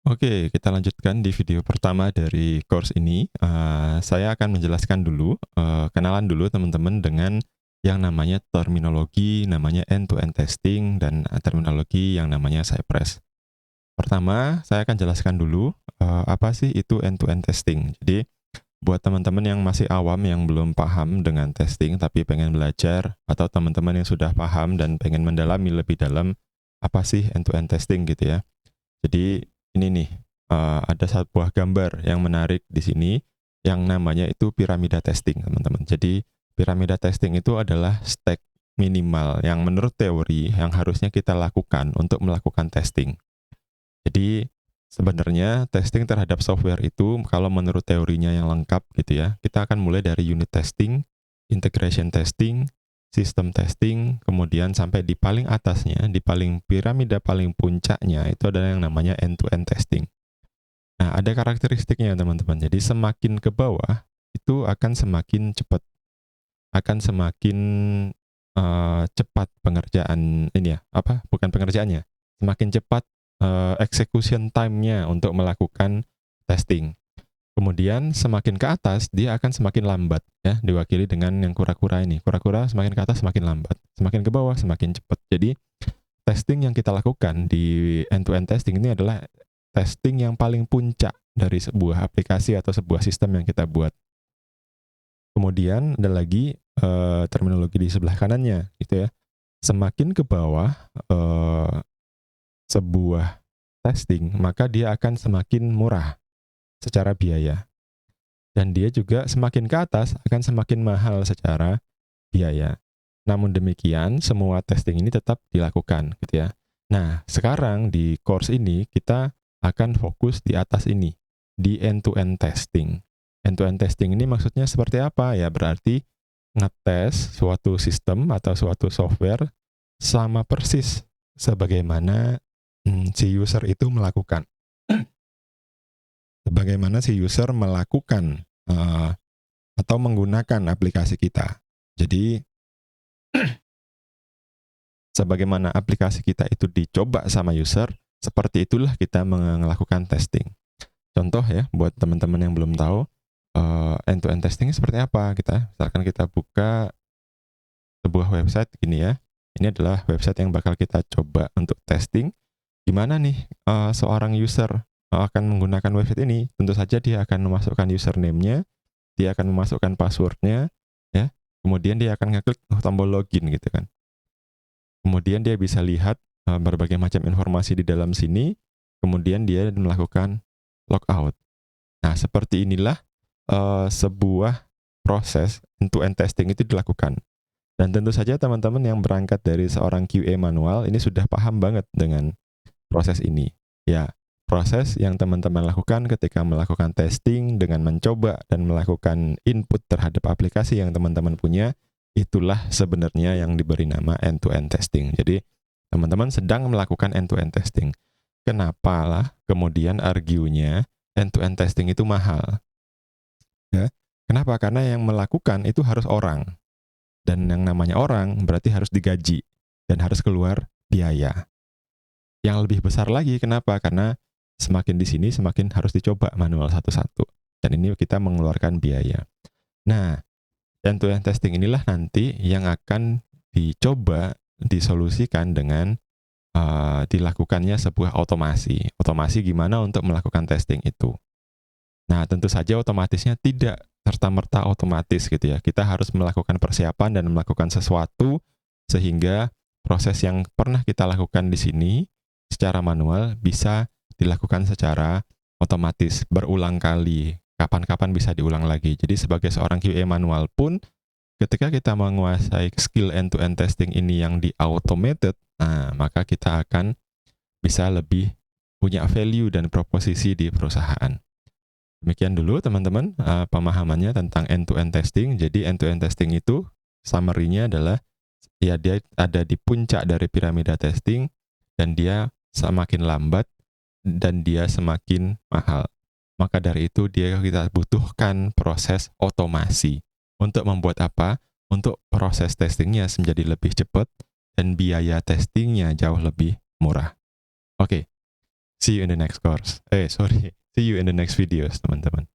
Oke, kita lanjutkan di video pertama dari course ini. Saya akan menjelaskan dulu, kenalan dulu teman-teman dengan yang namanya terminologi, namanya end-to-end testing, dan terminologi yang namanya Cypress. Pertama, saya akan jelaskan dulu, apa sih itu end-to-end testing. Jadi, buat teman-teman yang masih awam, yang belum paham dengan testing, tapi pengen belajar, atau teman-teman yang sudah paham dan pengen mendalami lebih dalam, apa sih end-to-end testing gitu ya. Jadi ini nih, ada sebuah gambar yang menarik di sini, yang namanya itu piramida testing, teman-teman. Jadi piramida testing itu adalah step minimal yang menurut teori yang harusnya kita lakukan untuk melakukan testing. Jadi sebenarnya testing terhadap software itu kalau menurut teorinya yang lengkap gitu ya, kita akan mulai dari unit testing, integration testing, system testing, kemudian sampai di paling atasnya, di paling piramida paling puncaknya itu adalah yang namanya end-to-end testing. Nah, ada karakteristiknya teman-teman. Jadi semakin ke bawah itu akan semakin cepat, akan semakin cepat pengerjaan ini ya, apa? Bukan pengerjaannya, semakin cepat execution time-nya untuk melakukan testing. Kemudian semakin ke atas dia akan semakin lambat ya, diwakili dengan yang kura-kura ini. Kura-kura semakin ke atas semakin lambat, semakin ke bawah semakin cepat. Jadi testing yang kita lakukan di end-to-end testing ini adalah testing yang paling puncak dari sebuah aplikasi atau sebuah sistem yang kita buat. Kemudian ada lagi terminologi di sebelah kanannya gitu ya. Semakin ke bawah sebuah testing, maka dia akan semakin murah secara biaya. Dan dia juga semakin ke atas akan semakin mahal secara biaya. Namun demikian, semua testing ini tetap dilakukan gitu ya. Nah, sekarang di course ini kita akan fokus di atas ini, di end-to-end testing. End-to-end testing ini maksudnya seperti apa? Ya berarti ngetes suatu sistem atau suatu software sama persis sebagaimana si user itu melakukan. Sebagaimana si user melakukan atau menggunakan aplikasi kita. Jadi, sebagaimana aplikasi kita itu dicoba sama user, seperti itulah kita melakukan testing. Contoh ya, buat teman-teman yang belum tahu, end-to-end testing seperti apa? Misalkan kita buka sebuah website gini ya. Ini adalah website yang bakal kita coba untuk testing. Gimana nih seorang user akan menggunakan website ini? Tentu saja dia akan memasukkan username-nya, dia akan memasukkan password-nya, ya. Kemudian dia akan ngeklik tombol login gitu kan. Kemudian dia bisa lihat berbagai macam informasi di dalam sini, kemudian dia melakukan logout. Nah, seperti inilah sebuah proses end-to-end testing itu dilakukan. Dan tentu saja teman-teman yang berangkat dari seorang QA manual ini sudah paham banget dengan proses ini. Ya, proses yang teman-teman lakukan ketika melakukan testing dengan mencoba dan melakukan input terhadap aplikasi yang teman-teman punya, itulah sebenarnya yang diberi nama end-to-end testing. Jadi, teman-teman sedang melakukan end-to-end testing. Kenapa lah kemudian argue-nya end-to-end testing itu mahal? Ya, kenapa? Karena yang melakukan itu harus orang. Dan yang namanya orang berarti harus digaji dan harus keluar biaya. Yang lebih besar lagi, kenapa? Karena semakin di sini semakin harus dicoba manual satu-satu. Dan ini kita mengeluarkan biaya. Nah, end-to-end testing inilah nanti yang akan dicoba disolusikan dengan dilakukannya sebuah otomasi. Otomasi gimana untuk melakukan testing itu. Nah, tentu saja otomatisnya tidak serta-merta otomatis gitu ya. Kita harus melakukan persiapan dan melakukan sesuatu sehingga proses yang pernah kita lakukan di sini secara manual bisa dilakukan secara otomatis berulang kali. Kapan-kapan bisa diulang lagi. Jadi sebagai seorang QA manual pun ketika kita menguasai skill end-to-end testing ini yang di automated, nah maka kita akan bisa lebih punya value dan proposisi di perusahaan. Demikian dulu teman-teman pemahamannya tentang end-to-end testing. Jadi end-to-end testing itu summary-nya adalah ya dia ada di puncak dari piramida testing dan dia semakin lambat dan dia semakin mahal. Maka dari itu kita butuhkan proses otomasi. Untuk membuat apa? Untuk proses testingnya menjadi lebih cepat dan biaya testingnya jauh lebih murah. Oke, See you in the next course. See you in the next videos, teman-teman.